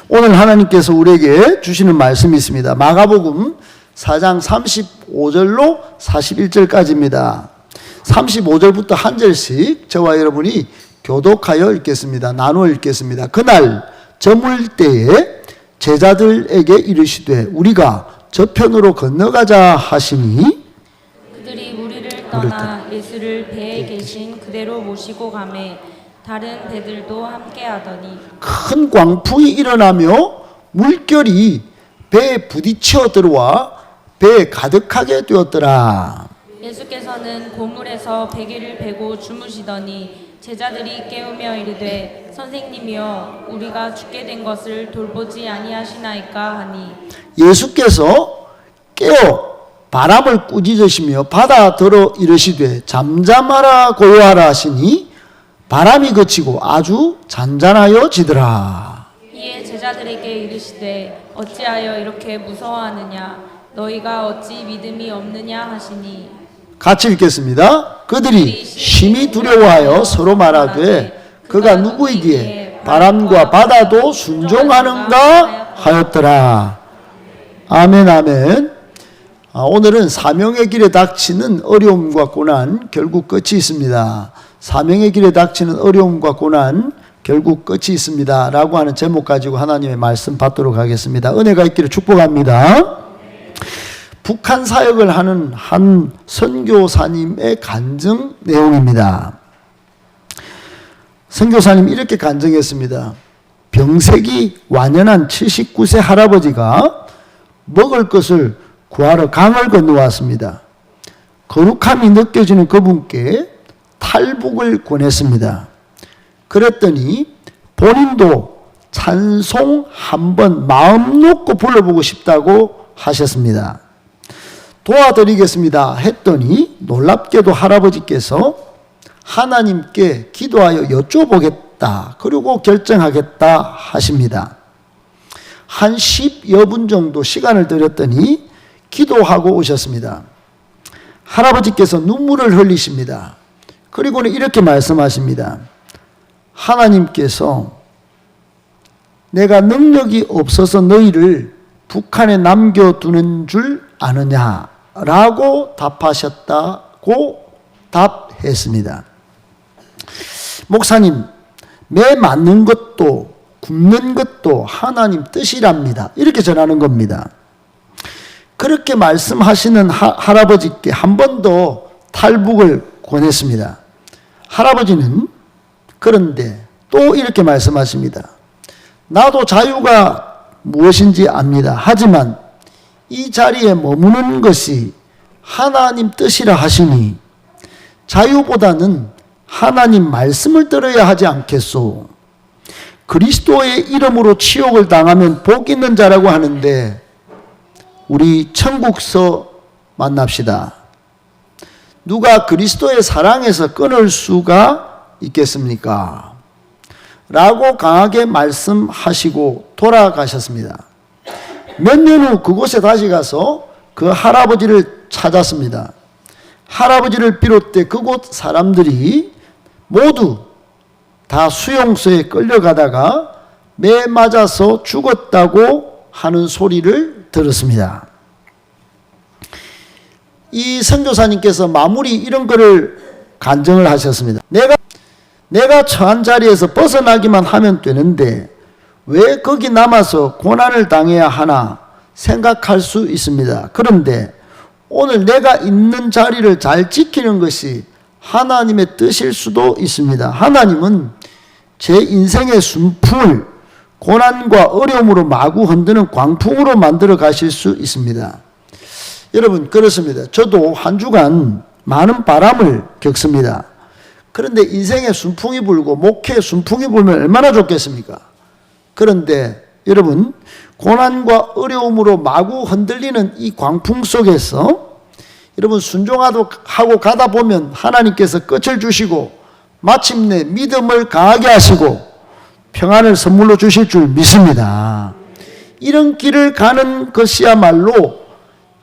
오늘 하나님께서 우리에게 주시는 말씀이 있습니다. 마가복음 4장 35절로 41절까지입니다. 35절부터 한 절씩 저와 여러분이 교독하여 읽겠습니다. 나누어 읽겠습니다. 그날 저물 때에 제자들에게 이르시되 우리가 저편으로 건너가자 하시니 그들이 무리를 떠나 예수를 배에 계신 그대로 모시고 가매 다른 배들도 함께 하더니 큰 광풍이 일어나며 물결이 배에 부딪혀 들어와 배에 가득하게 되었더라. 예수께서는 고물에서 베개를 베고 주무시더니 제자들이 깨우며 이르되 선생님이여 우리가 죽게 된 것을 돌보지 아니하시나이까 하니 예수께서 깨어 바람을 꾸짖으시며 바다더러 이르시되 잠잠하라 고요하라 하시니 바람이 그치고 아주 잔잔하여지더라. 이에 제자들에게 이르시되 어찌하여 이렇게 무서워하느냐 너희가 어찌 믿음이 없느냐 하시니 같이 읽겠습니다. 그들이 심히 두려워하여 서로 말하되 그가 누구이기에 바람과 바다도 순종하는가 하였더라. 아멘 아멘. 오늘은 사명의 길에 닥치는 어려움과 고난 결국 끝이 있습니다. 사명의 길에 닥치는 어려움과 고난 결국 끝이 있습니다 라고 하는 제목 가지고 하나님의 말씀 받도록 하겠습니다. 은혜가 있기를 축복합니다. 북한 사역을 하는 한 선교사님의 간증 내용입니다. 선교사님이 이렇게 간증했습니다. 병색이 완연한 79세 할아버지가 먹을 것을 구하러 강을 건너왔습니다. 거룩함이 느껴지는 그분께 탈북을 권했습니다. 그랬더니 본인도 찬송 한번 마음 놓고 불러보고 싶다고 하셨습니다. 도와드리겠습니다 했더니 놀랍게도 할아버지께서 하나님께 기도하여 여쭤보겠다 그리고 결정하겠다 하십니다. 한 10여 분 정도 시간을 들였더니 기도하고 오셨습니다. 할아버지께서 눈물을 흘리십니다. 그리고는 이렇게 말씀하십니다. 하나님께서 내가 능력이 없어서 너희를 북한에 남겨두는 줄 아느냐 라고 답하셨다고 답했습니다. 목사님, 매 맞는 것도 굶는 것도 하나님 뜻이랍니다. 이렇게 전하는 겁니다. 그렇게 말씀하시는 할아버지께 한 번 더 탈북을 권했습니다. 할아버지는 그런데 또 이렇게 말씀하십니다. 나도 자유가 무엇인지 압니다. 하지만 이 자리에 머무는 것이 하나님 뜻이라 하시니 자유보다는 하나님 말씀을 들어야 하지 않겠소. 그리스도의 이름으로 치욕을 당하면 복 있는 자라고 하는데 우리 천국서 만납시다. 누가 그리스도의 사랑에서 끊을 수가 있겠습니까? 라고 강하게 말씀하시고 돌아가셨습니다. 몇 년 후 그곳에 다시 가서 그 할아버지를 찾았습니다. 할아버지를 비롯해 그곳 사람들이 모두 다 수용소에 끌려가다가 매 맞아서 죽었다고 하는 소리를 들었습니다. 이 선교사님께서 마무리 이런 거를 간증을 하셨습니다. 내가 처한 자리에서 벗어나기만 하면 되는데 왜 거기 남아서 고난을 당해야 하나 생각할 수 있습니다. 그런데 오늘 내가 있는 자리를 잘 지키는 것이 하나님의 뜻일 수도 있습니다. 하나님은 제 인생의 순풍을 고난과 어려움으로 마구 흔드는 광풍으로 만들어 가실 수 있습니다. 여러분 그렇습니다. 저도 한 주간 많은 바람을 겪습니다. 그런데 인생에 순풍이 불고 목회에 순풍이 불면 얼마나 좋겠습니까? 그런데 여러분 고난과 어려움으로 마구 흔들리는 이 광풍 속에서 여러분 순종하고 가다 보면 하나님께서 끝을 주시고 마침내 믿음을 강하게 하시고 평안을 선물로 주실 줄 믿습니다. 이런 길을 가는 것이야말로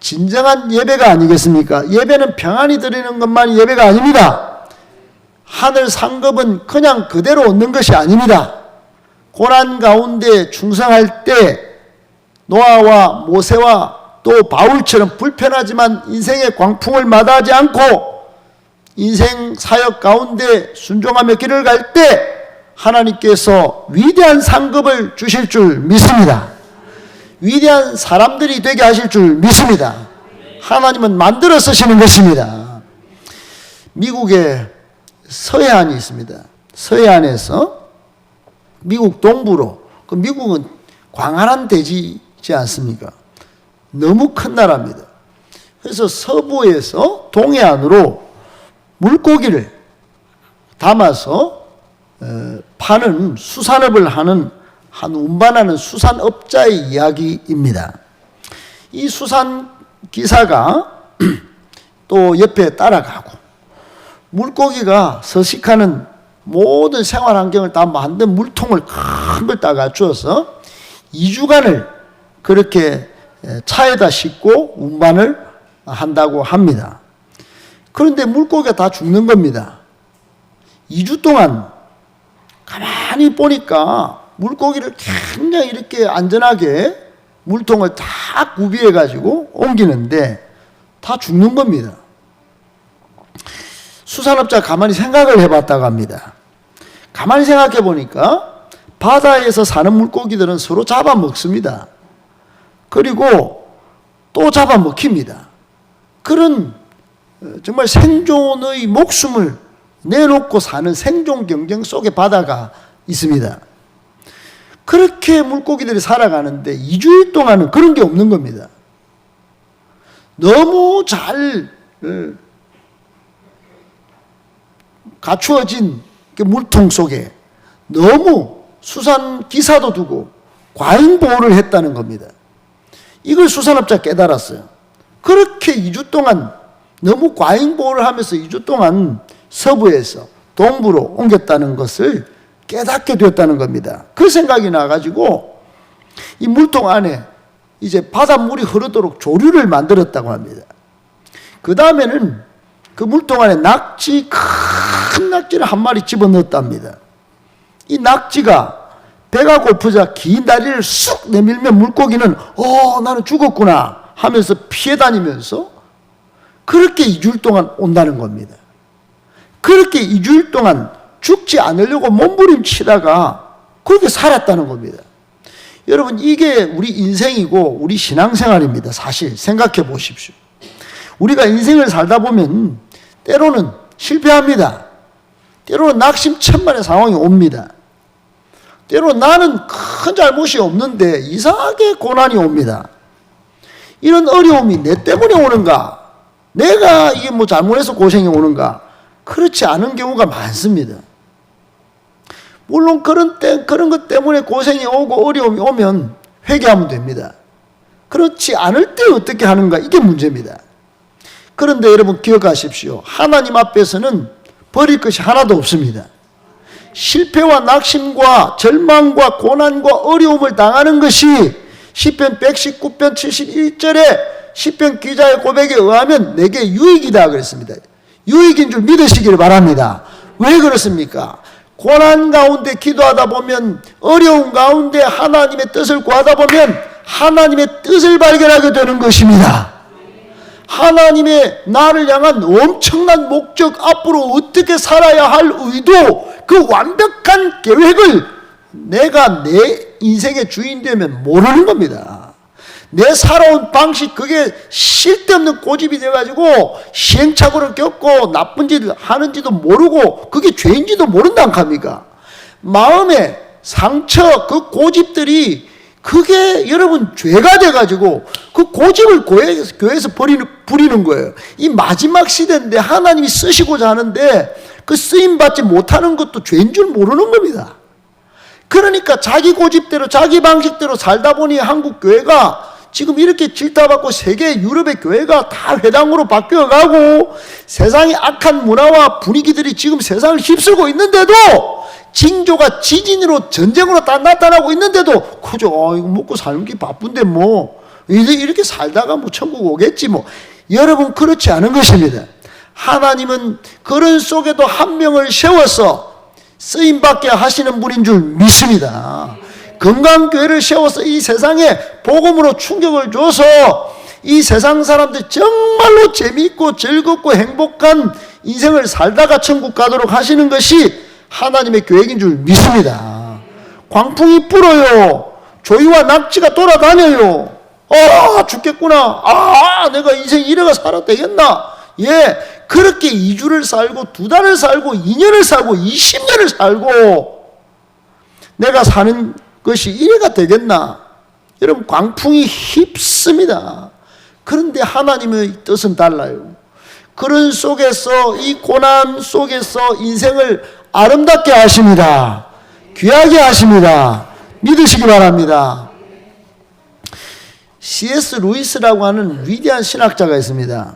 진정한 예배가 아니겠습니까? 예배는 평안히 드리는 것만이 예배가 아닙니다. 하늘 상급은 그냥 그대로 얻는 것이 아닙니다. 고난 가운데 충성할 때 노아와 모세와 또 바울처럼 불편하지만 인생의 광풍을 마다하지 않고 인생 사역 가운데 순종하며 길을 갈 때 하나님께서 위대한 상급을 주실 줄 믿습니다. 위대한 사람들이 되게 하실 줄 믿습니다. 하나님은 만들어 쓰시는 것입니다. 미국에 서해안이 있습니다. 서해안에서 미국 동부로, 그 미국은 광활한 대지지 않습니까? 너무 큰 나라입니다. 그래서 서부에서 동해안으로 물고기를 담아서 파는 수산업을 하는 한 운반하는 수산업자의 이야기입니다. 이 수산 기사가 또 옆에 따라가고 물고기가 서식하는 모든 생활 환경을 다 만든 물통을 큰 걸 다 갖추어서 2주간을 그렇게 차에다 싣고 운반을 한다고 합니다. 그런데 물고기가 다 죽는 겁니다. 2주 동안 가만히 보니까 물고기를 굉장히 이렇게 안전하게 물통을 다 구비해 가지고 옮기는데 다 죽는 겁니다. 수산업자 가만히 생각을 해봤다고 합니다. 가만히 생각해 보니까 바다에서 사는 물고기들은 서로 잡아먹습니다. 그리고 또 잡아먹힙니다. 그런 정말 생존의 목숨을 내놓고 사는 생존 경쟁 속에 바다가 있습니다. 그렇게 물고기들이 살아가는데 2주일 동안은 그런 게 없는 겁니다. 너무 잘 갖추어진 물통 속에 너무 수산 기사도 두고 과잉 보호를 했다는 겁니다. 이걸 수산업자 깨달았어요. 그렇게 2주 동안 너무 과잉 보호를 하면서 2주 동안 서부에서 동부로 옮겼다는 것을 깨닫게 되었다는 겁니다. 그 생각이 나가지고 이 물통 안에 이제 바닷물이 흐르도록 조류를 만들었다고 합니다. 그 다음에는 그 물통 안에 큰 낙지를 한 마리 집어넣었답니다. 이 낙지가 배가 고프자 긴 다리를 쑥 내밀면 물고기는 나는 죽었구나 하면서 피해 다니면서 그렇게 2주일 동안 온다는 겁니다. 그렇게 2주일 동안 죽지 않으려고 몸부림치다가 그렇게 살았다는 겁니다. 여러분, 이게 우리 인생이고 우리 신앙생활입니다. 사실 생각해 보십시오. 우리가 인생을 살다 보면 때로는 실패합니다. 때로는 낙심천만의 상황이 옵니다. 때로는 나는 큰 잘못이 없는데 이상하게 고난이 옵니다. 이런 어려움이 내 때문에 오는가? 내가 이게 뭐 잘못해서 고생이 오는가? 그렇지 않은 경우가 많습니다. 물론 그런 것 때문에 고생이 오고 어려움이 오면 회개하면 됩니다. 그렇지 않을 때 어떻게 하는가? 이게 문제입니다. 그런데 여러분 기억하십시오. 하나님 앞에서는 버릴 것이 하나도 없습니다. 실패와 낙심과 절망과 고난과 어려움을 당하는 것이 시편 119편 71절에 시편 기자의 고백에 의하면 내게 유익이다 그랬습니다. 유익인 줄 믿으시기를 바랍니다. 왜 그렇습니까? 고난 가운데 기도하다 보면, 어려운 가운데 하나님의 뜻을 구하다 보면 하나님의 뜻을 발견하게 되는 것입니다. 하나님의 나를 향한 엄청난 목적, 앞으로 어떻게 살아야 할 의도, 그 완벽한 계획을 내가 내 인생의 주인 되면 모르는 겁니다. 내 살아온 방식, 그게 쓸데없는 고집이 돼가지고 시행착오를 겪고 나쁜 짓을 하는지도 모르고 그게 죄인지도 모른다 합니까? 마음의 상처, 그 고집들이 그게 여러분 죄가 돼가지고 그 고집을 교회에서 부리는 거예요. 이 마지막 시대인데 하나님이 쓰시고자 하는데 그 쓰임받지 못하는 것도 죄인 줄 모르는 겁니다. 그러니까 자기 고집대로 자기 방식대로 살다 보니 한국 교회가 지금 이렇게 질타받고 세계 유럽의 교회가 다 회당으로 바뀌어가고 세상의 악한 문화와 분위기들이 지금 세상을 휩쓸고 있는데도 징조가 지진으로 전쟁으로 다 나타나고 있는데도 그저 이거 먹고 살기 바쁜데 뭐 이렇게 살다가 뭐 천국 오겠지 뭐. 여러분 그렇지 않은 것입니다. 하나님은 그런 속에도 한 명을 세워서 쓰임받게 하시는 분인 줄 믿습니다. 건강교회를 세워서 이 세상에 복음으로 충격을 줘서 이 세상 사람들 정말로 재미있고 즐겁고 행복한 인생을 살다가 천국 가도록 하시는 것이 하나님의 계획인 줄 믿습니다. 광풍이 불어요. 조이와 낙지가 돌아다녀요. 죽겠구나. 내가 인생 이래가 살아도 되겠나? 예, 그렇게 2주를 살고 2달을 살고 2년을 살고 20년을 살고 내가 사는 것이 이래가 되겠나? 여러분, 광풍이 휩습니다. 그런데 하나님의 뜻은 달라요. 그런 속에서, 이 고난 속에서 인생을 아름답게 하십니다. 귀하게 하십니다. 믿으시기 바랍니다. C.S. 루이스라고 하는 위대한 신학자가 있습니다.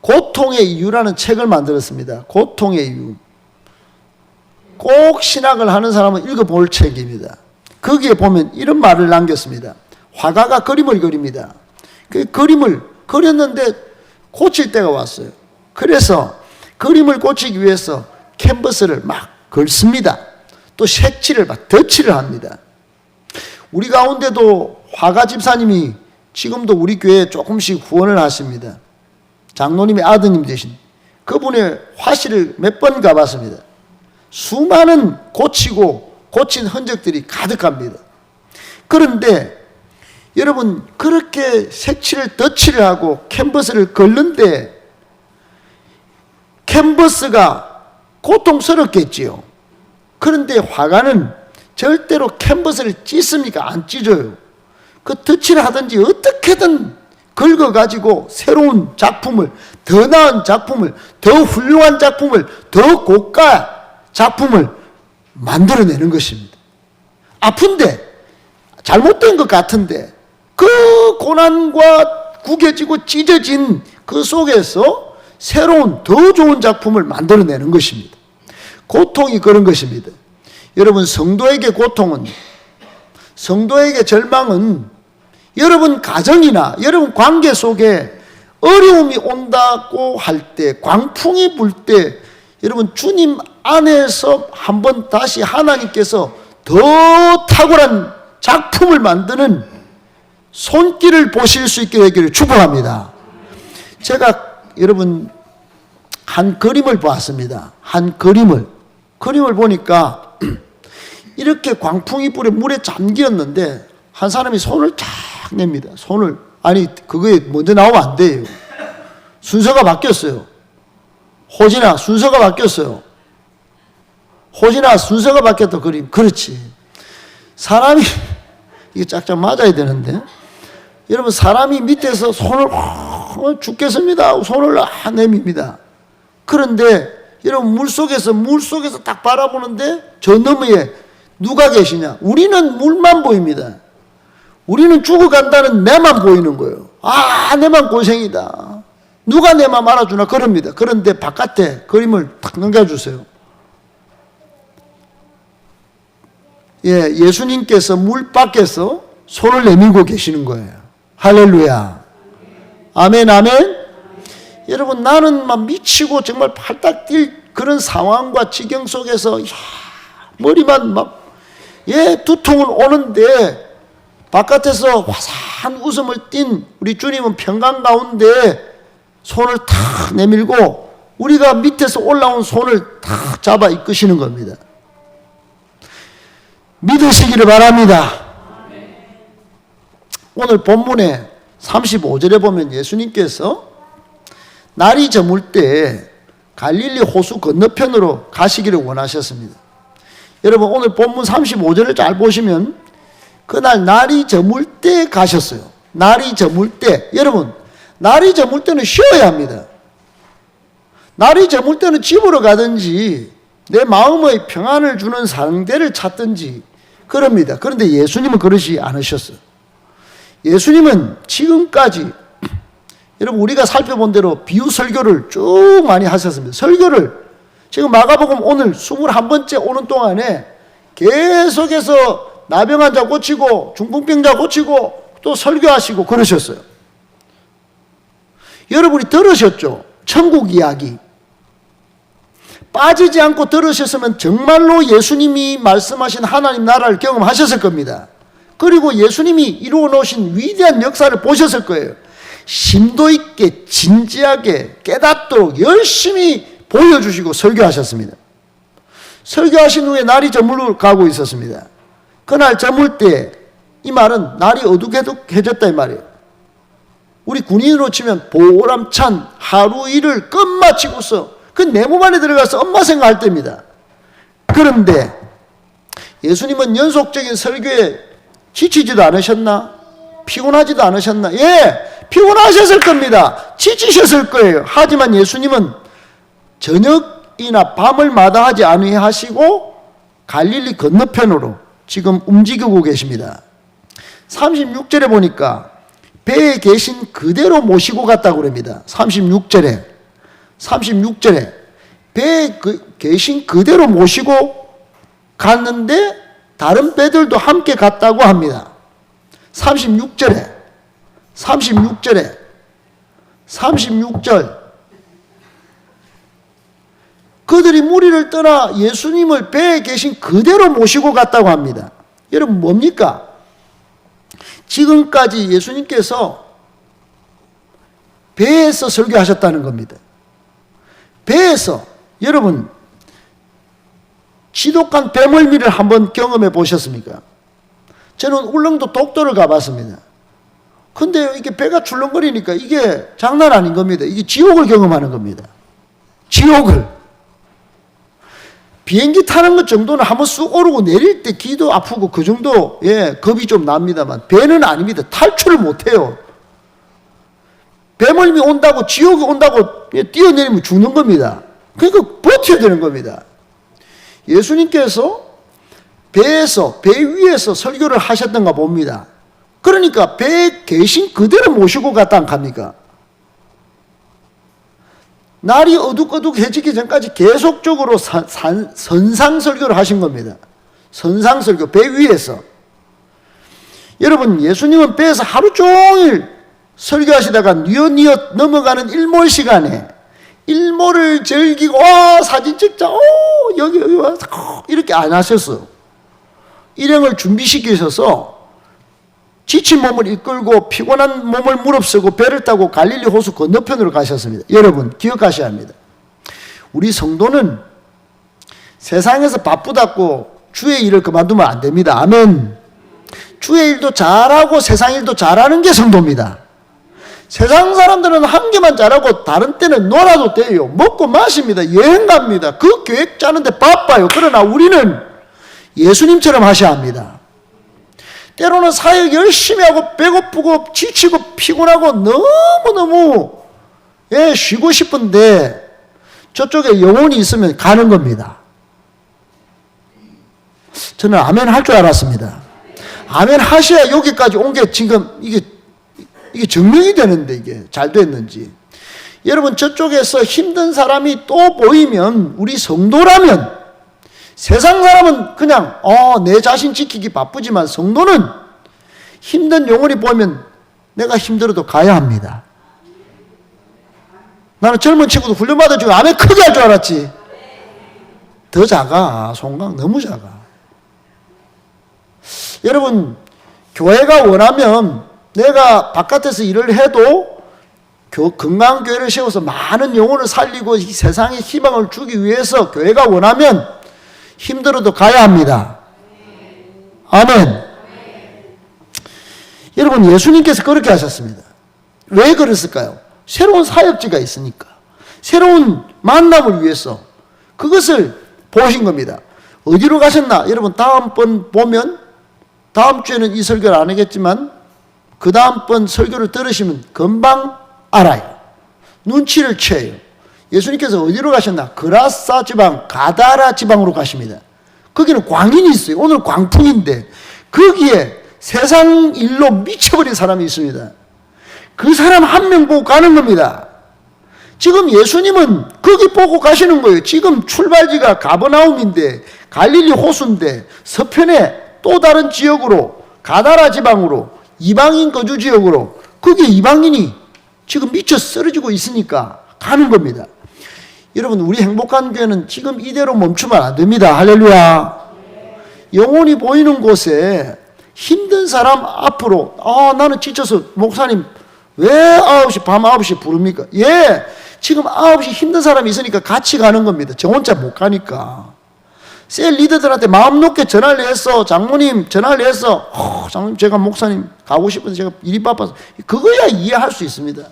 고통의 이유라는 책을 만들었습니다. 고통의 이유. 꼭 신학을 하는 사람은 읽어볼 책입니다. 거기에 보면 이런 말을 남겼습니다. 화가가 그림을 그립니다. 그 그림을 그렸는데 고칠 때가 왔어요. 그래서 그림을 고치기 위해서 캔버스를 막 긁습니다. 또 색칠을 막 덧칠을 합니다. 우리 가운데도 화가 집사님이 지금도 우리 교회에 조금씩 후원을 하십니다. 장로님의 아드님 되신 그분의 화실을 몇 번 가봤습니다. 수많은 고친 흔적들이 가득합니다. 그런데 여러분, 그렇게 색칠을 덧칠을 하고 캔버스를 긁는데 캔버스가 고통스럽겠지요. 그런데 화가는 절대로 캔버스를 찢습니까? 안 찢어요. 그 덧칠을 하든지 어떻게든 긁어가지고 새로운 작품을, 더 나은 작품을, 더 훌륭한 작품을, 더 고가 작품을 만들어내는 것입니다. 아픈데, 잘못된 것 같은데 그 고난과 구겨지고 찢어진 그 속에서 새로운 더 좋은 작품을 만들어내는 것입니다. 고통이 그런 것입니다. 여러분, 성도에게 고통은, 성도에게 절망은 여러분 가정이나 여러분 관계 속에 어려움이 온다고 할 때, 광풍이 불 때 여러분 주님 안에서 한번 다시 하나님께서 더 탁월한 작품을 만드는 손길을 보실 수 있게 되기를 축복합니다. 제가 여러분 한 그림을 보았습니다. 한 그림을 보니까 이렇게 광풍이 불에 물에 잠겼는데 한 사람이 손을 쫙 냅니다. 손을, 아니 그거에 먼저 나오면 안 돼요. 순서가 바뀌었어요. 호진아, 순서가 바뀌었어요. 호진아, 순서가 바뀌었다. 그림. 그렇지. 사람이 이게 짝짝 맞아야 되는데, 여러분, 사람이 밑에서 손을 죽겠습니다. 손을 내밉니다. 그런데 여러분, 물속에서 딱 바라보는데 저 너머에 누가 계시냐? 우리는 물만 보입니다. 우리는 죽어간다는 내만 보이는 거예요. 내만 고생이다. 누가 내 맘 알아주나? 그럽니다. 그런데 바깥에 그림을 탁 넘겨주세요. 예수님께서 물 밖에서 손을 내밀고 계시는 거예요. 할렐루야. 아멘, 아멘. 여러분, 나는 막 미치고 정말 팔딱 뛸 그런 상황과 지경 속에서 머리만 막 두통은 오는데 바깥에서 화사한 웃음을 띤 우리 주님은 평강 가운데 손을 탁 내밀고 우리가 밑에서 올라온 손을 탁 잡아 이끄시는 겁니다. 믿으시기를 바랍니다. 오늘 본문에 35절에 보면 예수님께서 날이 저물 때 갈릴리 호수 건너편으로 가시기를 원하셨습니다. 여러분, 오늘 본문 35절을 잘 보시면 그날 날이 저물 때 가셨어요. 날이 저물 때. 여러분, 날이 저물 때는 쉬어야 합니다. 날이 저물 때는 집으로 가든지 내 마음의 평안을 주는 상대를 찾든지 그럽니다. 그런데 예수님은 그러지 않으셨어요. 예수님은 지금까지 여러분, 우리가 살펴본 대로 비유 설교를 쭉 많이 하셨습니다. 설교를 지금 마가복음 오늘 21번째 오는 동안에 계속해서 나병 환자 고치고 중풍병자 고치고 또 설교하시고 그러셨어요. 여러분이 들으셨죠? 천국 이야기. 빠지지 않고 들으셨으면 정말로 예수님이 말씀하신 하나님 나라를 경험하셨을 겁니다. 그리고 예수님이 이루어 놓으신 위대한 역사를 보셨을 거예요. 심도 있게 진지하게 깨닫도록 열심히 보여주시고 설교하셨습니다. 설교하신 후에 날이 저물어가고 있었습니다. 그날 저물 때 이 말은 날이 어둑해졌다 이 말이에요. 우리 군인으로 치면 보람찬 하루 일을 끝마치고서 그 내 몸 안에 들어가서 엄마 생각할 때입니다. 그런데 예수님은 연속적인 설교에 지치지도 않으셨나? 피곤하지도 않으셨나? 예, 피곤하셨을 겁니다. 지치셨을 거예요. 하지만 예수님은 저녁이나 밤을 마다하지 아니하시고 갈릴리 건너편으로 지금 움직이고 계십니다. 36절에 보니까 배에 계신 그대로 모시고 갔다고 그럽니다. 36절에 배에 계신 그대로 모시고 갔는데 다른 배들도 함께 갔다고 합니다. 36절 그들이 무리를 떠나 예수님을 배에 계신 그대로 모시고 갔다고 합니다. 여러분 뭡니까? 지금까지 예수님께서 배에서 설교하셨다는 겁니다. 배에서 여러분 지독한 배멀미를 한번 경험해 보셨습니까? 저는 울릉도 독도를 가봤습니다. 근데 이게 배가 출렁거리니까 이게 장난 아닌 겁니다. 이게 지옥을 경험하는 겁니다. 지옥을. 비행기 타는 것 정도는 한번 쑥 오르고 내릴 때 귀도 아프고 그 정도, 예, 겁이 좀 납니다만 배는 아닙니다. 탈출을 못 해요. 배멀미 온다고, 지옥이 온다고 뛰어내리면 죽는 겁니다. 그러니까 버텨야 되는 겁니다. 예수님께서 배 위에서 설교를 하셨던가 봅니다. 그러니까 배에 계신 그대로 모시고 갔다 안 갑니까? 날이 어둑어둑해지기 전까지 계속적으로 선상설교를 하신 겁니다. 선상설교, 배 위에서. 여러분, 예수님은 배에서 하루 종일 설교하시다가 뉘엿뉘엿 넘어가는 일몰 시간에 일몰을 즐기고 사진 찍자 여기 와서 이렇게 안 하셨어. 일행을 준비시키셔서 지친 몸을 이끌고 피곤한 몸을 무릅쓰고 배를 타고 갈릴리 호수 건너편으로 가셨습니다. 여러분 기억하셔야 합니다. 우리 성도는 세상에서 바쁘다고 주의 일을 그만두면 안 됩니다. 아멘. 주의 일도 잘하고 세상 일도 잘하는 게 성도입니다. 세상 사람들은 한 개만 잘하고 다른 때는 놀아도 돼요. 먹고 마십니다. 여행 갑니다. 그 계획 짜는데 바빠요. 그러나 우리는 예수님처럼 하셔야 합니다. 때로는 사역 열심히 하고 배고프고 지치고 피곤하고 너무너무 쉬고 싶은데 저쪽에 영혼이 있으면 가는 겁니다. 저는 아멘 할 줄 알았습니다. 아멘 하셔야 여기까지 온 게 지금 이게 증명이 되는데 이게 잘 됐는지. 여러분 저쪽에서 힘든 사람이 또 보이면 우리 성도라면 세상 사람은 그냥 내 자신 지키기 바쁘지만 성도는 힘든 영혼이 보면 내가 힘들어도 가야 합니다. 나는 젊은 친구도 훈련받아주고 아멘 크게 할 줄 알았지. 더 작아. 송강 너무 작아. 여러분 교회가 원하면 내가 바깥에서 일을 해도 건강한 교회를 세워서 많은 영혼을 살리고 이 세상에 희망을 주기 위해서 교회가 원하면 힘들어도 가야 합니다. 아멘. 여러분 예수님께서 그렇게 하셨습니다. 왜 그랬을까요? 새로운 사역지가 있으니까. 새로운 만남을 위해서 그것을 보신 겁니다. 어디로 가셨나? 여러분 다음번 보면 다음 주에는 이 설교를 안 하겠지만 그 다음번 설교를 들으시면 금방 알아요. 눈치를 채요. 예수님께서 어디로 가셨나? 그라사 지방, 가다라 지방으로 가십니다. 거기는 광인이 있어요. 오늘 광풍인데 거기에 세상 일로 미쳐버린 사람이 있습니다. 그 사람 한 명 보고 가는 겁니다. 지금 예수님은 거기 보고 가시는 거예요. 지금 출발지가 가버나움인데 갈릴리 호수인데 서편에 또 다른 지역으로 가다라 지방으로 이방인 거주 지역으로 거기에 이방인이 지금 미쳐 쓰러지고 있으니까 가는 겁니다. 여러분, 우리 행복한 교회는 지금 이대로 멈추면 안 됩니다. 할렐루야. 영혼이 보이는 곳에 힘든 사람 앞으로, 나는 지쳐서 목사님 왜 밤 9시 부릅니까? 예, 지금 9시 힘든 사람이 있으니까 같이 가는 겁니다. 저 혼자 못 가니까. 셀 리더들한테 마음 놓게 전화를 해서, 장모님 전화를 해서, 장모님 제가 목사님 가고 싶은데 제가 일이 바빠서, 그거야 이해할 수 있습니다.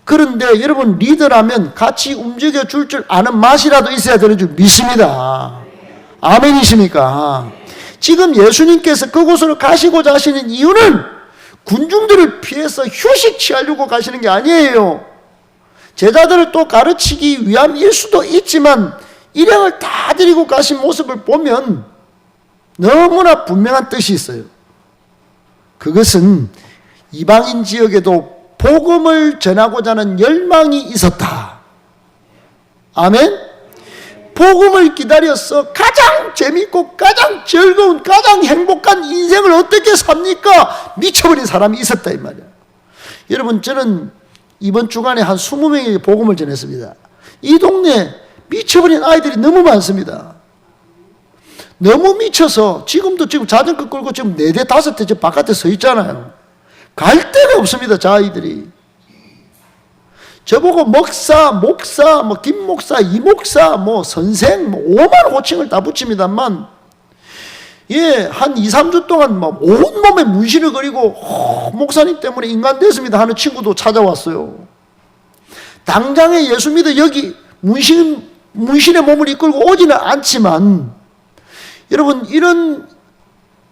그런데 여러분, 리더라면 같이 움직여 줄 아는 맛이라도 있어야 되는 줄 믿습니다. 아멘이십니까? 지금 예수님께서 그곳으로 가시고자 하시는 이유는 군중들을 피해서 휴식 취하려고 가시는 게 아니에요. 제자들을 또 가르치기 위함일 수도 있지만 일행을 다 데리고 가신 모습을 보면 너무나 분명한 뜻이 있어요. 그것은 이방인 지역에도 복음을 전하고자 하는 열망이 있었다. 아멘? 복음을 기다려서 가장 재밌고 가장 즐거운 가장 행복한 인생을 어떻게 삽니까? 미쳐버린 사람이 있었다 이 말이야. 여러분, 저는 이번 주간에 한 20명에게 복음을 전했습니다. 이 동네 미쳐버린 아이들이 너무 많습니다. 너무 미쳐서 지금 자전거 끌고 지금 4대 5대 저 바깥에 서 있잖아요. 갈 데가 없습니다. 저 아이들이. 저보고 목사, 김 목사, 이 목사, 선생, 5만 호칭을 다 붙입니다만, 예, 한 2, 3주 동안 온몸에 문신을 그리고, 목사님 때문에 인간 됐습니다 하는 친구도 찾아왔어요. 당장에 예수 믿어 여기 문신의 몸을 이끌고 오지는 않지만, 여러분, 이런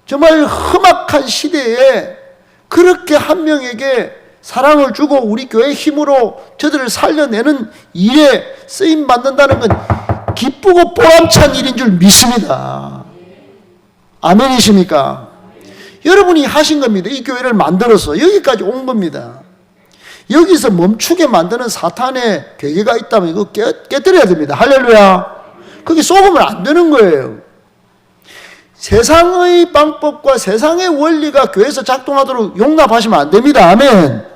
정말 험악한 시대에 그렇게 한 명에게 사랑을 주고 우리 교회 힘으로 저들을 살려내는 일에 쓰임 받는다는 건 기쁘고 보람찬 일인 줄 믿습니다. 아멘이십니까? 여러분이 하신 겁니다. 이 교회를 만들어서 여기까지 온 겁니다. 여기서 멈추게 만드는 사탄의 괴계가 있다면 이거 깨뜨려야 됩니다. 할렐루야. 그게 쏘으면 안 되는 거예요. 세상의 방법과 세상의 원리가 교회에서 작동하도록 용납하시면 안 됩니다. 아멘.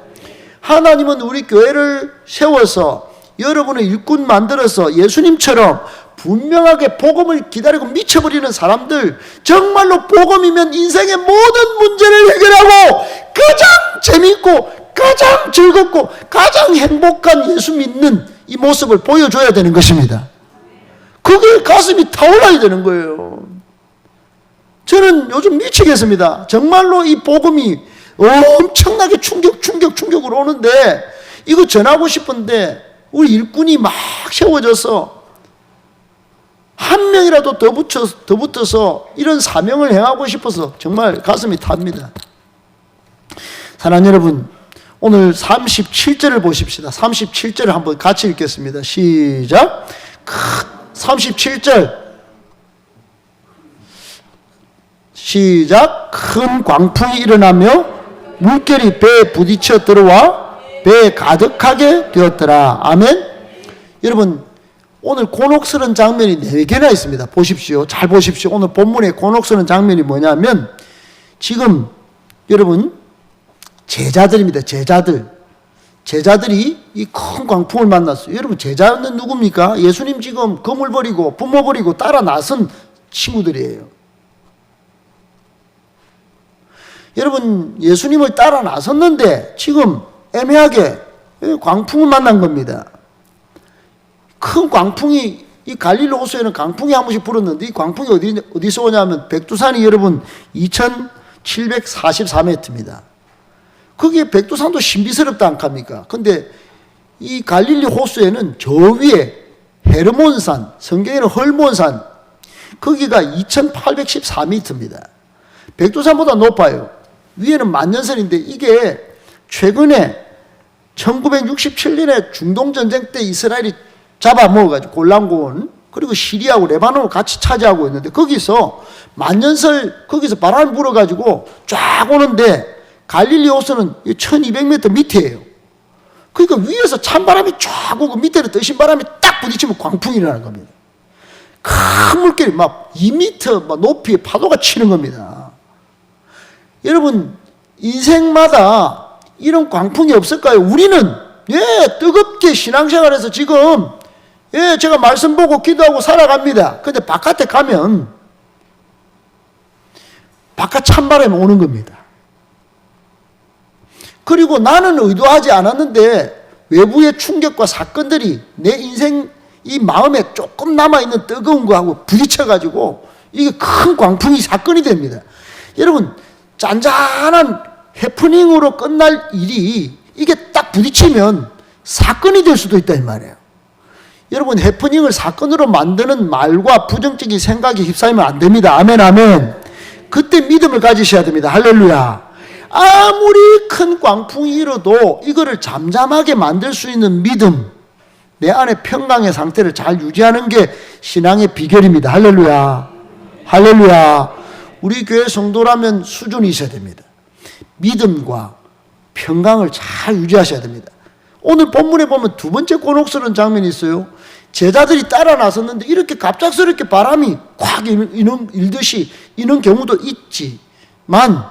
하나님은 우리 교회를 세워서 여러분의 일꾼 만들어서 예수님처럼 분명하게 복음을 기다리고 미쳐버리는 사람들, 정말로 복음이면 인생의 모든 문제를 해결하고 가장 재미있고 가장 즐겁고 가장 행복한 예수 믿는 이 모습을 보여줘야 되는 것입니다. 그게 가슴이 타올라야 되는 거예요. 저는 요즘 미치겠습니다. 정말로 이 복음이 엄청나게 충격으로 오는데 이거 전하고 싶은데 우리 일꾼이 막 세워져서 한 명이라도 더 붙어서 이런 사명을 행하고 싶어서 정말 가슴이 탑니다. 사랑하는 여러분, 오늘 37절을 보십시다. 37절을 한번 같이 읽겠습니다. 시작. 37절 시작. 큰 광풍이 일어나며 물결이 배에 부딪혀 들어와 배에 가득하게 되었더라. 아멘. 여러분, 오늘 곤혹스러운 장면이 4개나 있습니다. 보십시오. 잘 보십시오. 오늘 본문의 곤혹스러운 장면이 뭐냐면, 지금 여러분 제자들입니다. 제자들이 이 큰 광풍을 만났어요. 여러분, 제자는 누굽니까? 예수님 지금 검을 버리고 부모 버리고 따라 나선 친구들이에요. 여러분, 예수님을 따라 나섰는데 지금 애매하게 광풍을 만난 겁니다. 큰 광풍이, 이 갈릴리 호수에는 광풍이 한 번씩 불었는데 이 광풍이 어디서 오냐면 백두산이 여러분 2744m입니다. 거기에 백두산도 신비스럽다 않습니까? 근데 이 갈릴리 호수에는 저 위에 헤르몬산, 성경에는 헐몬산, 거기가 2814m입니다. 백두산보다 높아요. 위에는 만년설인데 이게 최근에 1967년에 중동전쟁 때 이스라엘이 잡아먹어가지고 골란고원 그리고 시리아하고 레바논을 같이 차지하고 있는데 거기서 만년설 거기서 바람이 불어가지고 쫙 오는데 갈릴리 호수는 1200m 밑에예요. 그러니까 위에서 찬바람이 쫙 오고 밑에는 뜨신 바람이 딱 부딪히면 광풍이 일어나는 겁니다. 큰 물결이 막 2m 막 높이에 파도가 치는 겁니다. 여러분, 인생마다 이런 광풍이 없을까요? 우리는 뜨겁게 신앙생활에서 지금 예, 제가 말씀 보고 기도하고 살아갑니다. 근데 바깥에 가면 바깥 찬바람이 오는 겁니다. 그리고 나는 의도하지 않았는데 외부의 충격과 사건들이 내 인생 이 마음에 조금 남아있는 뜨거운 거하고 부딪혀가지고 이게 큰 광풍이 사건이 됩니다. 여러분, 잔잔한 해프닝으로 끝날 일이 이게 딱 부딪히면 사건이 될 수도 있다 이 말이에요. 여러분, 해프닝을 사건으로 만드는 말과 부정적인 생각에 휩싸이면 안 됩니다. 아멘, 아멘. 그때 믿음을 가지셔야 됩니다. 할렐루야. 아무리 큰 광풍이 일어도 이거를 잠잠하게 만들 수 있는 믿음, 내 안에 평강의 상태를 잘 유지하는 게 신앙의 비결입니다. 할렐루야. 할렐루야. 우리 교회 성도라면 수준이 있어야 됩니다. 믿음과 평강을 잘 유지하셔야 됩니다. 오늘 본문에 보면 두 번째 곤혹스러운 장면이 있어요. 제자들이 따라 나섰는데 이렇게 갑작스럽게 바람이 콱 일듯이 이런 경우도 있지만,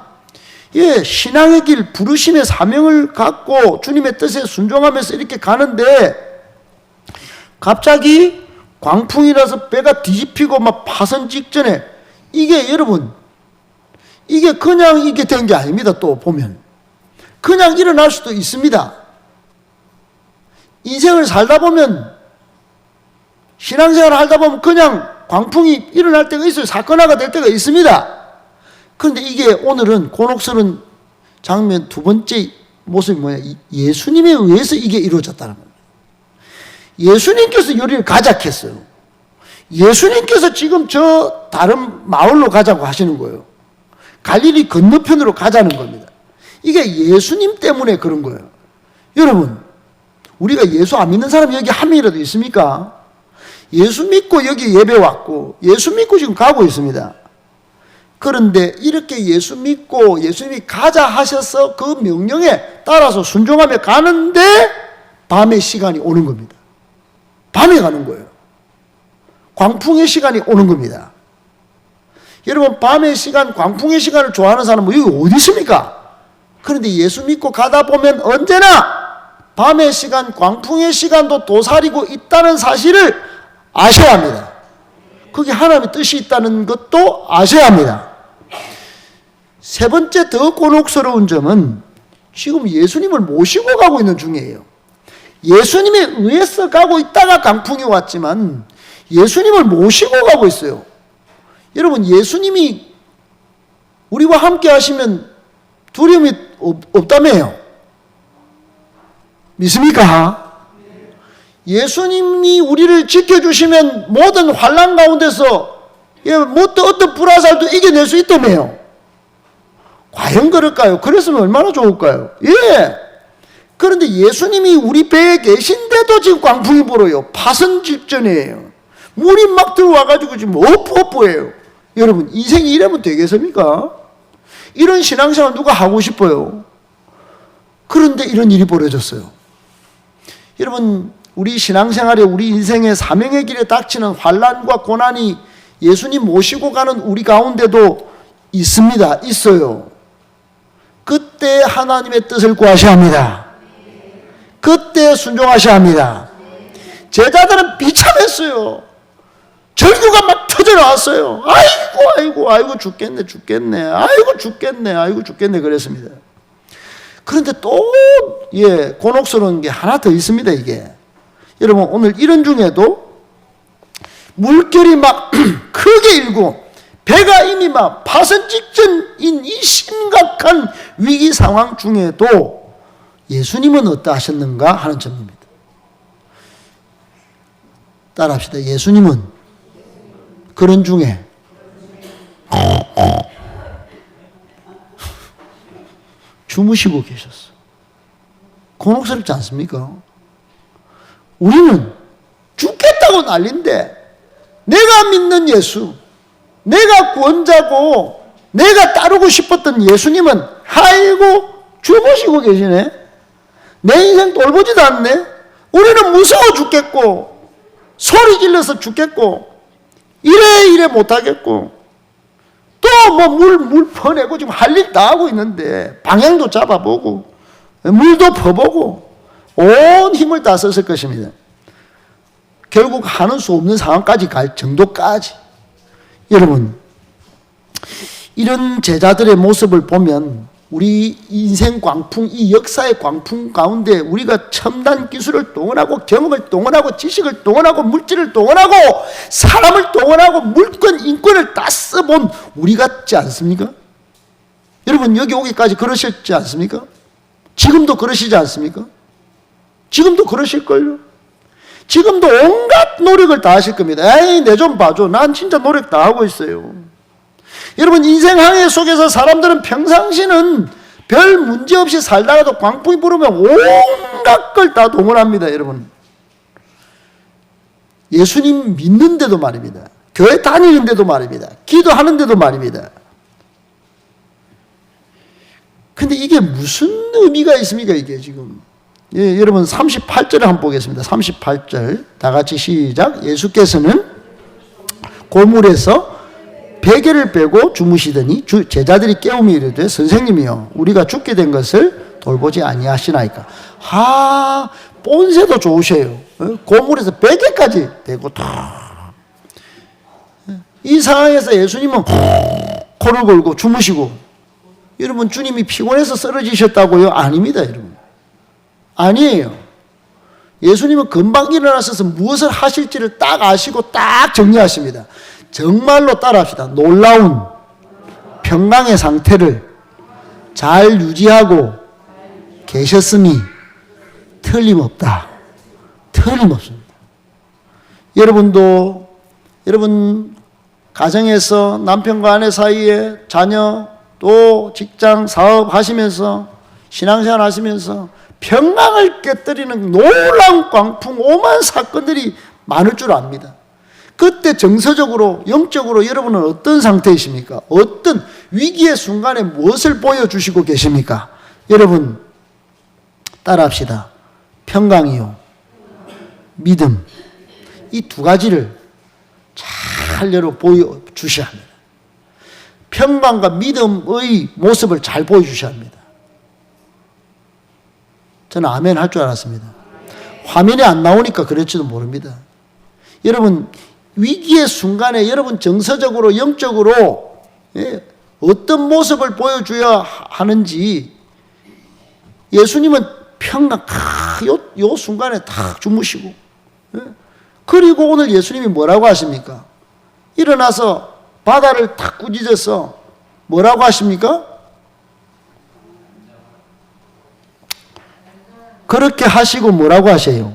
예, 신앙의 길, 부르심의 사명을 갖고 주님의 뜻에 순종하면서 이렇게 가는데 갑자기 광풍이라서 배가 뒤집히고 막 파선 직전에, 이게 여러분, 이게 그냥 이게 된 게 아닙니다. 또 보면 그냥 일어날 수도 있습니다. 인생을 살다 보면, 신앙생활을 하다 보면 그냥 광풍이 일어날 때가 있어요. 사건화가 될 때가 있습니다. 그런데 이게 오늘은 곤혹스러운 장면 두 번째 모습이 뭐냐? 예수님에 의해서 이게 이루어졌다는 겁니다. 예수님께서 요리를 가작했어요. 예수님께서 지금 저 다른 마을로 가자고 하시는 거예요. 갈릴리 건너편으로 가자는 겁니다. 이게 예수님 때문에 그런 거예요. 여러분, 우리가 예수 안 믿는 사람이 여기 한 명이라도 있습니까? 예수 믿고 여기 예배 왔고 예수 믿고 지금 가고 있습니다. 그런데 이렇게 예수 믿고 예수님이 가자 하셔서 그 명령에 따라서 순종하며 가는데 밤의 시간이 오는 겁니다. 밤에 가는 거예요. 광풍의 시간이 오는 겁니다. 여러분, 밤의 시간, 광풍의 시간을 좋아하는 사람은 여기 어디 있습니까? 그런데 예수 믿고 가다 보면 언제나 밤의 시간, 광풍의 시간도 도사리고 있다는 사실을 아셔야 합니다. 거기 하나님의 뜻이 있다는 것도 아셔야 합니다. 세 번째 더 곤혹스러운 점은 지금 예수님을 모시고 가고 있는 중이에요. 예수님에 의해서 가고 있다가 강풍이 왔지만 예수님을 모시고 가고 있어요. 여러분, 예수님이 우리와 함께 하시면 두려움이 없다며요. 믿습니까? 예수님이 우리를 지켜주시면 모든 환난 가운데서 어떤 불화살도 이겨낼 수 있다며요. 과연 그럴까요? 그랬으면 얼마나 좋을까요? 예. 그런데 예수님이 우리 배에 계신데도 지금 광풍이 불어요. 파선 직전이에요. 물이 막 들어와가지고 지금 엎어예요. 여러분, 인생이 이러면 되겠습니까? 이런 신앙생활 누가 하고 싶어요? 그런데 이런 일이 벌어졌어요. 여러분, 우리 신앙생활에 우리 인생의 사명의 길에 닥치는 환난과 고난이 예수님 모시고 가는 우리 가운데도 있습니다. 있어요. 그때 하나님의 뜻을 구하셔야 합니다. 그때 순종하셔야 합니다. 제자들은 비참했어요. 절규가 막 터져 나왔어요. 아이고 죽겠네. 아이고 죽겠네 그랬습니다. 그런데 또 곤혹스러운 게 하나 더 있습니다. 이게 여러분, 오늘 이런 중에도 물결이 막 크게 일고 배가 이미 막 파선 직전인 이 심각한 위기 상황 중에도 예수님은 어떠하셨는가 하는 점입니다. 따라합시다. 예수님은 그런 중에 주무시고 계셨어. 곤혹스럽지 않습니까? 우리는 죽겠다고 난린데 내가 믿는 예수, 내가 구원자고 내가 따르고 싶었던 예수님은 아이고 주무시고 계시네. 내 인생 돌보지도 않네. 우리는 무서워 죽겠고 소리 질러서 죽겠고 이래 못하겠고 또 뭐 물 퍼내고 지금 할 일 다 하고 있는데 방향도 잡아보고 물도 퍼보고 온 힘을 다 썼을 것입니다. 결국 하는 수 없는 상황까지 갈 정도까지. 여러분, 이런 제자들의 모습을 보면 우리 인생 광풍, 이 역사의 광풍 가운데 우리가 첨단 기술을 동원하고 경험을 동원하고 지식을 동원하고 물질을 동원하고 사람을 동원하고 물권, 인권을 다 써본 우리 같지 않습니까? 여러분, 여기 오기까지 그러셨지 않습니까? 지금도 그러시지 않습니까? 지금도 그러실걸요? 지금도 온갖 노력을 다 하실 겁니다. 에이, 내 좀 봐줘. 난 진짜 노력 다 하고 있어요. 여러분, 인생 항해 속에서 사람들은 평상시는 별 문제 없이 살다가도 광풍이 불으면 온갖 걸 다 동원합니다. 여러분, 예수님 믿는데도 말입니다. 교회 다니는데도 말입니다. 기도하는데도 말입니다. 근데 이게 무슨 의미가 있습니까? 이게 지금. 예, 여러분 38절을 한번 보겠습니다. 38절 다 같이 시작. 예수께서는 고물에서 베개를 빼고 주무시더니 제자들이 깨우며 이르되 선생님이여 우리가 죽게 된 것을 돌보지 아니하시나이까. 본새도 좋으셔요. 고물에서 베개까지 대고 이 상황에서 예수님은 코를 골고 주무시고, 여러분 주님이 피곤해서 쓰러지셨다고요? 아닙니다. 여러분, 아니에요. 예수님은 금방 일어나셔서 무엇을 하실지를 딱 아시고 딱 정리하십니다. 정말로 따라합시다. 놀라운 평강의 상태를 잘 유지하고 계셨으니 틀림없다. 틀림없습니다. 여러분도 여러분 가정에서 남편과 아내 사이에 자녀 또 직장 사업 하시면서 신앙생활 하시면서 평강을 깨뜨리는 놀라운 광풍 오만 사건들이 많을 줄 압니다. 그때 정서적으로 영적으로 여러분은 어떤 상태이십니까? 어떤 위기의 순간에 무엇을 보여주시고 계십니까? 여러분 따라합시다. 평강이요, 믿음, 이 두 가지를 잘 여러분 보여주셔야 합니다. 평강과 믿음의 모습을 잘 보여주셔야 합니다. 저는 아멘 할 줄 알았습니다. 화면에 안 나오니까 그럴지도 모릅니다. 여러분 위기의 순간에 여러분 정서적으로 영적으로 어떤 모습을 보여줘야 하는지, 예수님은 평강 요 순간에 딱 주무시고, 그리고 오늘 예수님이 뭐라고 하십니까? 일어나서 바다를 탁 꾸짖어서 뭐라고 하십니까? 그렇게 하시고 뭐라고 하세요?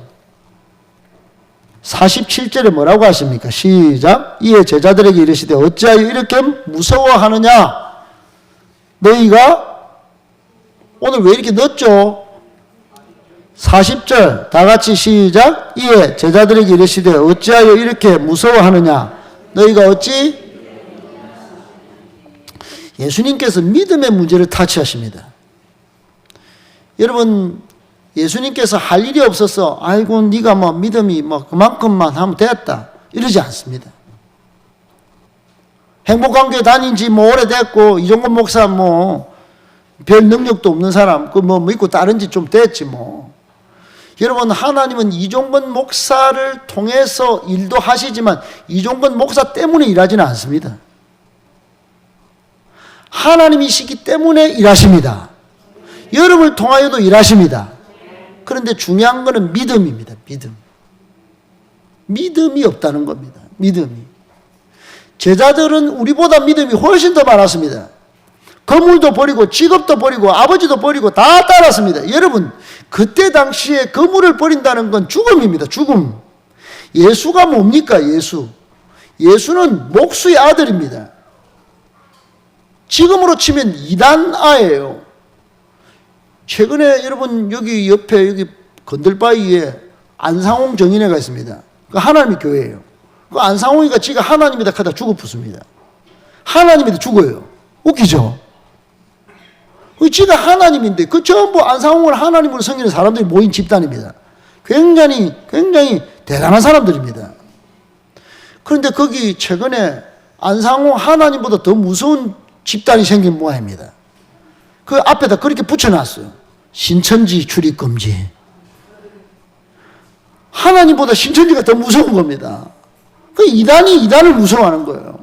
47절에 뭐라고 하십니까? 시작. 이에 제자들에게 이르시되 어찌하여 이렇게 무서워하느냐? 너희가 오늘 왜 이렇게 늦죠? 40절 다 같이 시작. 이에 제자들에게 이르시되 어찌하여 이렇게 무서워하느냐? 너희가 어찌? 예수님께서 믿음의 문제를 타치하십니다. 여러분 예수님께서 할 일이 없어서 아이고 네가 뭐 믿음이 뭐 그만큼만 하면 됐다 이러지 않습니다. 행복한교회 다닌 지 뭐 오래됐고 이종건 목사 뭐 별 능력도 없는 사람 그 뭐 믿고 다른 지 좀 됐지 뭐. 여러분 하나님은 이종건 목사를 통해서 일도 하시지만 이종건 목사 때문에 일하지는 않습니다. 하나님이시기 때문에 일하십니다. 여러분을 통하여도 일하십니다. 그런데 중요한 것은 믿음입니다. 믿음이 없다는 겁니다. 믿음이. 제자들은 우리보다 믿음이 훨씬 더 많았습니다. 건물도 버리고 직업도 버리고 아버지도 버리고 다 따랐습니다. 여러분 그때 당시에 건물을 버린다는 건 죽음입니다. 죽음. 예수가 뭡니까? 예수는 목수의 아들입니다. 지금으로 치면 이단아예요. 최근에 여러분 여기 옆에 여기 건들바위에 안상홍 정인회가 있습니다. 그 하나님의 교회예요. 그 안상홍이가 지가 하나님이다 하다 죽어 붙습니다. 하나님이다 죽어요. 웃기죠? 지가 하나님인데 그 전부 안상홍을 하나님으로 섬기는 사람들이 모인 집단입니다. 굉장히 대단한 사람들입니다. 그런데 거기 최근에 안상홍 하나님보다 더 무서운 집단이 생긴 모양입니다. 그 앞에다 그렇게 붙여놨어요. 신천지 출입금지. 하나님보다 신천지가 더 무서운 겁니다. 그 이단이 이단을 무서워하는 거예요.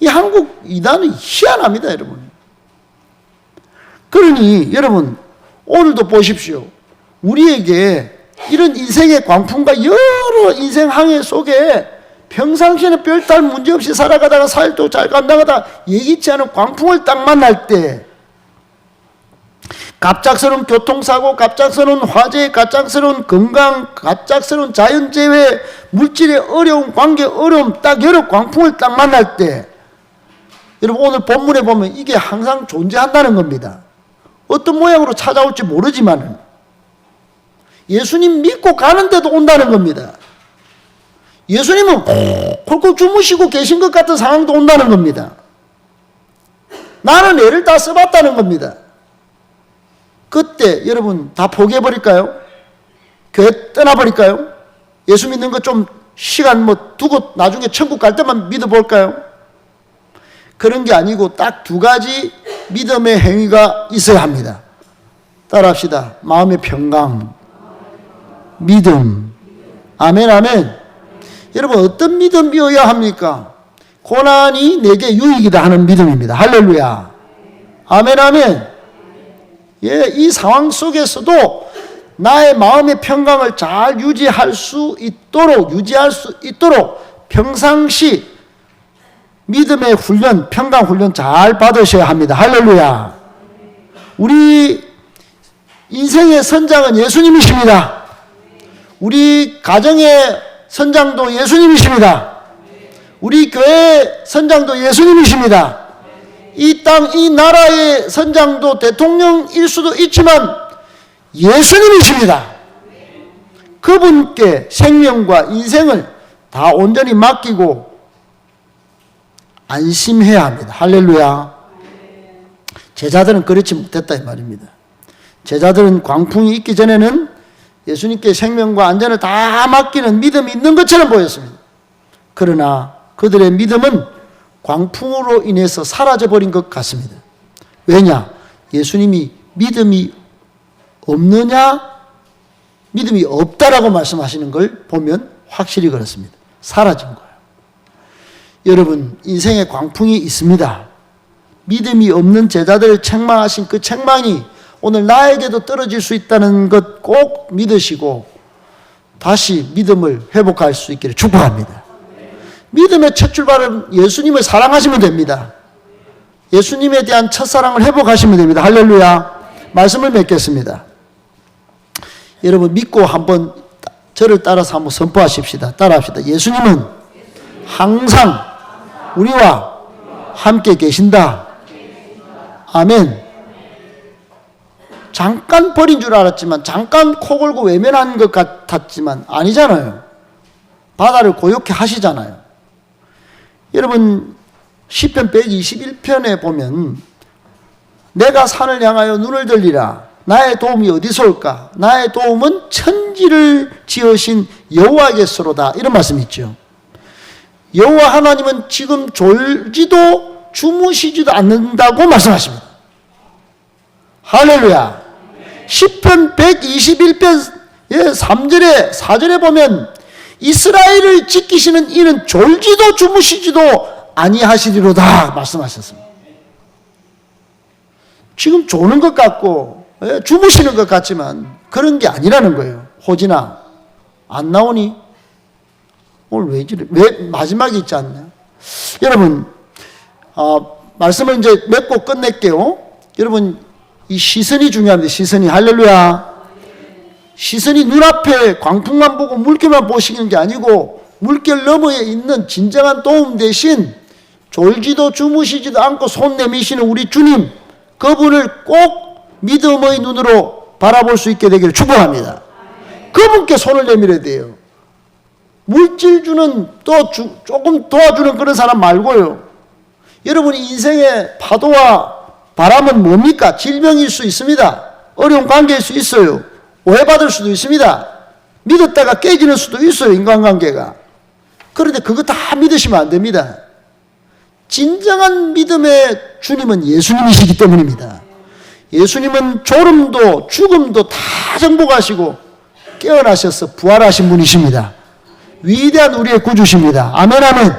이 한국 이단은 희한합니다, 여러분. 그러니 여러분 오늘도 보십시오. 우리에게 이런 인생의 광풍과 여러 인생 항해 속에 평상시에는 별다른 문제없이 살아가다가 사일도 잘 간다가다 예기치 않은 광풍을 딱 만날 때 갑작스러운 교통사고, 갑작스러운 화재, 갑작스러운 건강, 갑작스러운 자연재해, 물질의 어려움, 관계 어려움, 딱 여러 광풍을 딱 만날 때 여러분 오늘 본문에 보면 이게 항상 존재한다는 겁니다. 어떤 모양으로 찾아올지 모르지만 예수님 믿고 가는데도 온다는 겁니다. 예수님은 콜콜 주무시고 계신 것 같은 상황도 온다는 겁니다. 나는 애를 다 써봤다는 겁니다. 그때 여러분 다 포기해버릴까요? 교회 떠나버릴까요? 예수 믿는 거 좀 시간 두고 나중에 천국 갈 때만 믿어볼까요? 그런 게 아니고 딱 두 가지 믿음의 행위가 있어야 합니다. 따라합시다. 마음의 평강, 믿음. 아멘, 아멘. 여러분 어떤 믿음이어야 합니까? 고난이 내게 유익이다 하는 믿음입니다. 할렐루야. 아멘, 아멘. 예, 이 상황 속에서도 나의 마음의 평강을 잘 유지할 수 있도록 평상시 믿음의 훈련, 평강 훈련 잘 받으셔야 합니다. 할렐루야. 우리 인생의 선장은 예수님이십니다. 우리 가정의 선장도 예수님이십니다. 우리 교회의 선장도 예수님이십니다. 이 땅, 이 나라의 선장도 대통령일 수도 있지만 예수님이십니다. 그분께 생명과 인생을 다 온전히 맡기고 안심해야 합니다. 할렐루야. 제자들은 그렇지 못했다 이 말입니다. 제자들은 광풍이 있기 전에는 예수님께 생명과 안전을 다 맡기는 믿음이 있는 것처럼 보였습니다. 그러나 그들의 믿음은 광풍으로 인해서 사라져버린 것 같습니다. 왜냐? 예수님이 믿음이 없느냐? 믿음이 없다라고 말씀하시는 걸 보면 확실히 그렇습니다. 사라진 거예요. 여러분, 인생에 광풍이 있습니다. 믿음이 없는 제자들을 책망하신 그 책망이 오늘 나에게도 떨어질 수 있다는 것 꼭 믿으시고 다시 믿음을 회복할 수 있기를 축복합니다. 믿음의 첫 출발은 예수님을 사랑하시면 됩니다. 예수님에 대한 첫사랑을 회복하시면 됩니다. 할렐루야. 말씀을 맺겠습니다. 여러분 믿고 한번 저를 따라서 한번 선포하십시다. 따라합시다. 예수님은 항상 우리와 함께 계신다. 아멘. 잠깐 버린 줄 알았지만, 잠깐 코 골고 외면한 것 같았지만 아니잖아요. 바다를 고요케 하시잖아요. 여러분 시편 121편에 보면 내가 산을 향하여 눈을 들리라. 나의 도움이 어디서 올까? 나의 도움은 천지를 지으신 여호와께서로다. 이런 말씀이 있죠. 여호와 하나님은 지금 졸지도 주무시지도 않는다고 말씀하십니다. 할렐루야. 시편 121편 3절에 4절에 보면 이스라엘을 지키시는 이는 졸지도 주무시지도 아니하시리로다 말씀하셨습니다. 지금 조는 것 같고 주무시는 것 같지만 그런 게 아니라는 거예요. 호진아 안 나오니? 오늘 왜 이래? 왜 마지막에 있지 않냐? 여러분 말씀을 이제 맺고 끝낼게요. 여러분 이 시선이 중요합니다. 시선이. 할렐루야. 시선이 눈앞에 광풍만 보고 물결만 보시는 게 아니고 물결 너머에 있는 진정한 도움 대신 졸지도 주무시지도 않고 손 내미시는 우리 주님, 그분을 꼭 믿음의 눈으로 바라볼 수 있게 되기를 축복합니다. 그분께 손을 내밀어야 돼요. 물질 주는 또 조금 도와주는 그런 사람 말고요. 여러분이 인생의 파도와 바람은 뭡니까? 질병일 수 있습니다. 어려운 관계일 수 있어요. 오해받을 수도 있습니다. 믿었다가 깨지는 수도 있어요. 인간관계가. 그런데 그거 다 믿으시면 안 됩니다. 진정한 믿음의 주님은 예수님이시기 때문입니다. 예수님은 졸음도 죽음도 다 정복하시고 깨어나셔서 부활하신 분이십니다. 위대한 우리의 구주십니다. 아멘 아멘.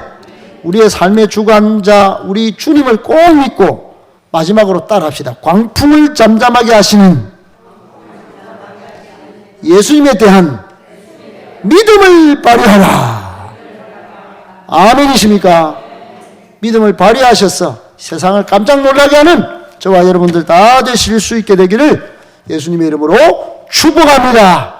우리의 삶의 주관자 우리 주님을 꼭 믿고 마지막으로 따라합시다. 광풍을 잠잠하게 하시는 예수님에 대한 믿음을 발휘하라. 아멘이십니까? 믿음을 발휘하셔서 세상을 깜짝 놀라게 하는 저와 여러분들 다 되실 수 있게 되기를 예수님의 이름으로 축복합니다.